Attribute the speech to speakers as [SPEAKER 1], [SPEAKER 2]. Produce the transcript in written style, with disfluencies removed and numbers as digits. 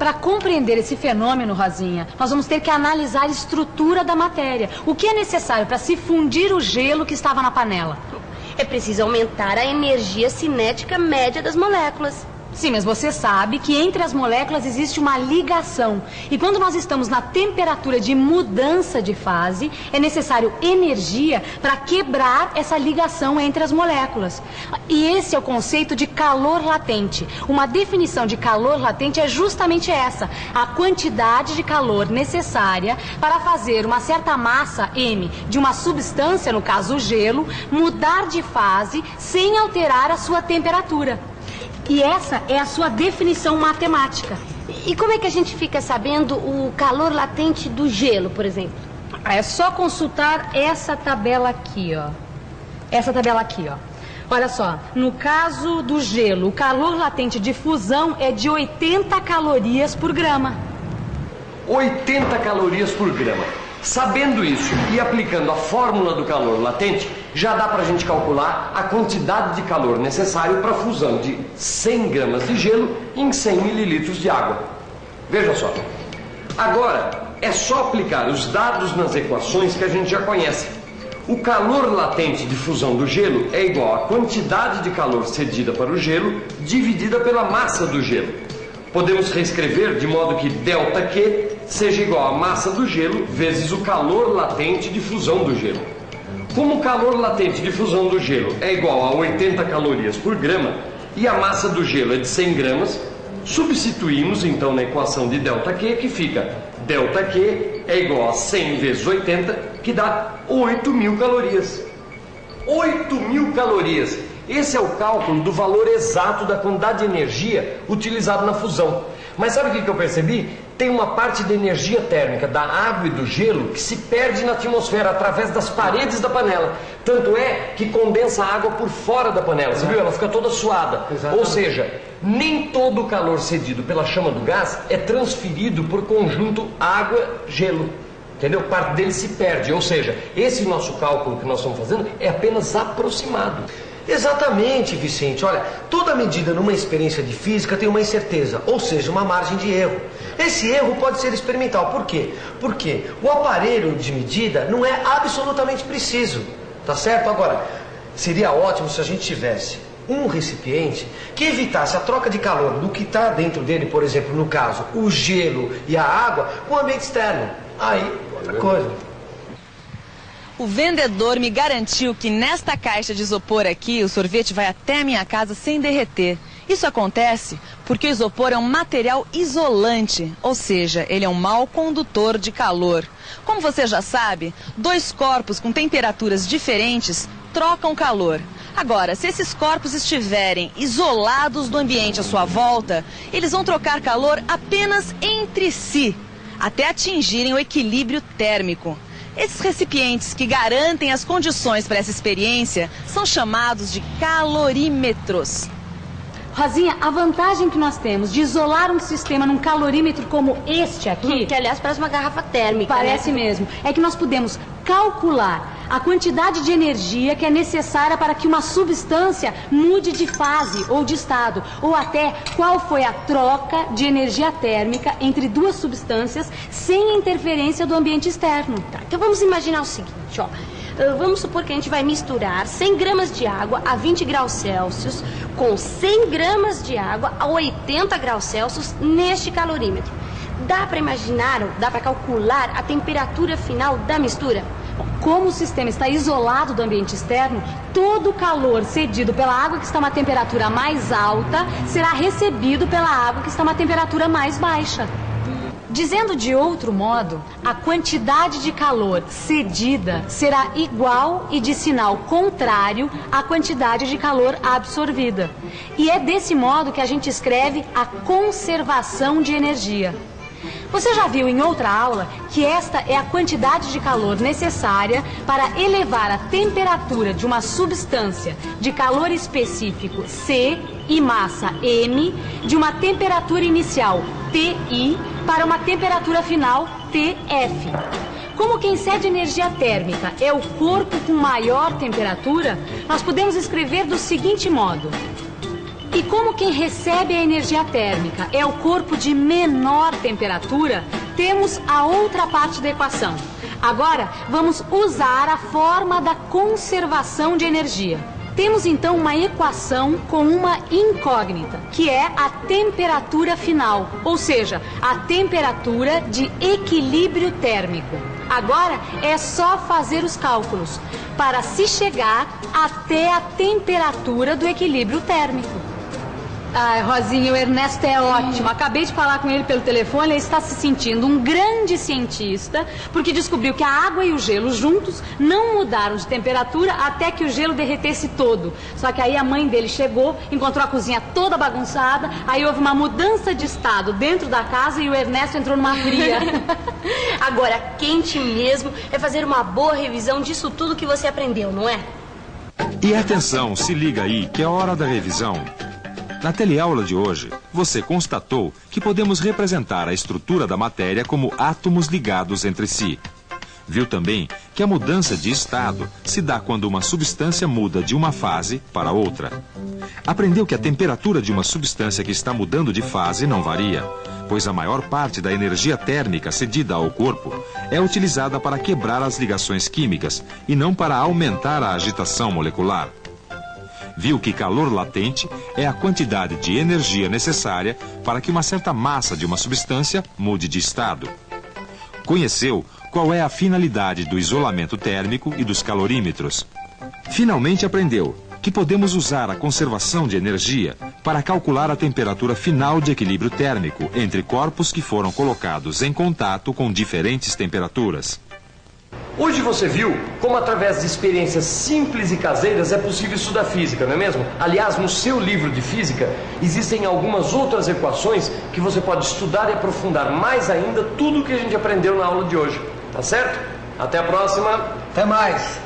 [SPEAKER 1] Para compreender esse fenômeno, Rosinha, nós vamos ter que analisar a estrutura da matéria. O que é necessário para se fundir o gelo que estava na panela?
[SPEAKER 2] É preciso aumentar a energia cinética média das moléculas.
[SPEAKER 1] Sim, mas você sabe que entre as moléculas existe uma ligação. E quando nós estamos na temperatura de mudança de fase, é necessário energia para quebrar essa ligação entre as moléculas. E esse é o conceito de calor latente. Uma definição de calor latente é justamente essa: a quantidade de calor necessária para fazer uma certa massa M de uma substância, no caso o gelo, mudar de fase sem alterar a sua temperatura. E essa é a sua definição matemática.
[SPEAKER 2] E como é que a gente fica sabendo o calor latente do gelo, por exemplo?
[SPEAKER 1] É só consultar essa tabela aqui, ó. Essa tabela aqui, ó. Olha só, no caso do gelo, o calor latente de fusão é de 80 calorias por grama.
[SPEAKER 3] 80 calorias por grama. Sabendo isso e aplicando a fórmula do calor latente, já dá para a gente calcular a quantidade de calor necessário para a fusão de 100 gramas de gelo em 100 mililitros de água. Veja só. Agora, é só aplicar os dados nas equações que a gente já conhece. O calor latente de fusão do gelo é igual à quantidade de calor cedida para o gelo dividida pela massa do gelo. Podemos reescrever de modo que ΔQ seja igual à massa do gelo vezes o calor latente de fusão do gelo. Como o calor latente de fusão do gelo é igual a 80 calorias por grama e a massa do gelo é de 100 gramas, substituímos então na equação de ΔQ, que fica ΔQ é igual a 100 vezes 80, que dá 8.000 calorias. 8.000 calorias! Esse é o cálculo do valor exato da quantidade de energia utilizada na fusão. Mas sabe o que eu percebi? Tem uma parte de energia térmica da água e do gelo que se perde na atmosfera através das paredes da panela. Tanto é que condensa a água por fora da panela. Você viu? Ela fica toda suada. Ou seja, nem todo o calor cedido pela chama do gás é transferido por conjunto água-gelo. Entendeu? Parte dele se perde. Ou seja, esse nosso cálculo que nós estamos fazendo é apenas aproximado.
[SPEAKER 4] Exatamente, Vicente. Olha, toda medida numa experiência de física tem uma incerteza, ou seja, uma margem de erro. Esse erro pode ser experimental. Por quê? Porque o aparelho de medida não é absolutamente preciso, tá certo? Agora, seria ótimo se a gente tivesse um recipiente que evitasse a troca de calor do que está dentro dele, por exemplo, no caso, o gelo e a água, com o ambiente externo. Aí, outra coisa.
[SPEAKER 5] O vendedor me garantiu que nesta caixa de isopor aqui, o sorvete vai até a minha casa sem derreter. Isso acontece porque o isopor é um material isolante, ou seja, ele é um mau condutor de calor. Como você já sabe, dois corpos com temperaturas diferentes trocam calor. Agora, se esses corpos estiverem isolados do ambiente à sua volta, eles vão trocar calor apenas entre si, até atingirem o equilíbrio térmico. Esses recipientes que garantem as condições para essa experiência são chamados de calorímetros.
[SPEAKER 1] Rosinha, a vantagem que nós temos de isolar um sistema num calorímetro como este aqui...
[SPEAKER 2] Que, aliás, parece uma garrafa térmica.
[SPEAKER 1] Parece mesmo. É que nós podemos calcular a quantidade de energia que é necessária para que uma substância mude de fase ou de estado, ou até qual foi a troca de energia térmica entre duas substâncias sem interferência do ambiente externo.
[SPEAKER 2] Tá, então vamos imaginar o seguinte, ó. Vamos supor que a gente vai misturar 100 gramas de água a 20 graus Celsius com 100 gramas de água a 80 graus Celsius neste calorímetro. Dá para imaginar, dá para calcular a temperatura final da mistura?
[SPEAKER 1] Bom, como o sistema está isolado do ambiente externo, todo o calor cedido pela água que está a uma temperatura mais alta será recebido pela água que está a uma temperatura mais baixa. Dizendo de outro modo, a quantidade de calor cedida será igual e de sinal contrário à quantidade de calor absorvida. E é desse modo que a gente escreve a conservação de energia. Você já viu em outra aula que esta é a quantidade de calor necessária para elevar a temperatura de uma substância de calor específico C e massa M de uma temperatura inicial TI para uma temperatura final TF. Como quem cede energia térmica é o corpo com maior temperatura, nós podemos escrever do seguinte modo: E como quem recebe a energia térmica é o corpo de menor temperatura, temos a outra parte da equação. Agora, vamos usar a forma da conservação de energia. Temos então uma equação com uma incógnita, que é a temperatura final, ou seja, a temperatura de equilíbrio térmico. Agora é só fazer os cálculos para se chegar até a temperatura do equilíbrio térmico. Ai, Rosinha, o Ernesto é ótimo. Acabei de falar com ele pelo telefone. Ele está se sentindo um grande cientista, porque descobriu que a água e o gelo juntos não mudaram de temperatura até que o gelo derretesse todo. Só que aí a mãe dele chegou, encontrou a cozinha toda bagunçada, aí houve uma mudança de estado dentro da casa e o Ernesto entrou numa fria.
[SPEAKER 2] Agora, quente mesmo é fazer uma boa revisão disso tudo que você aprendeu, não é?
[SPEAKER 6] E atenção, se liga aí, que é hora da revisão. Na teleaula de hoje, você constatou que podemos representar a estrutura da matéria como átomos ligados entre si. Viu também que a mudança de estado se dá quando uma substância muda de uma fase para outra. Aprendeu que a temperatura de uma substância que está mudando de fase não varia, pois a maior parte da energia térmica cedida ao corpo é utilizada para quebrar as ligações químicas e não para aumentar a agitação molecular. Viu que calor latente é a quantidade de energia necessária para que uma certa massa de uma substância mude de estado. Conheceu qual é a finalidade do isolamento térmico e dos calorímetros. Finalmente aprendeu que podemos usar a conservação de energia para calcular a temperatura final de equilíbrio térmico entre corpos que foram colocados em contato com diferentes temperaturas.
[SPEAKER 3] Hoje você viu como através de experiências simples e caseiras é possível estudar física, não é mesmo? Aliás, no seu livro de física existem algumas outras equações que você pode estudar e aprofundar mais ainda tudo o que a gente aprendeu na aula de hoje. Tá certo? Até a próxima.
[SPEAKER 4] Até mais.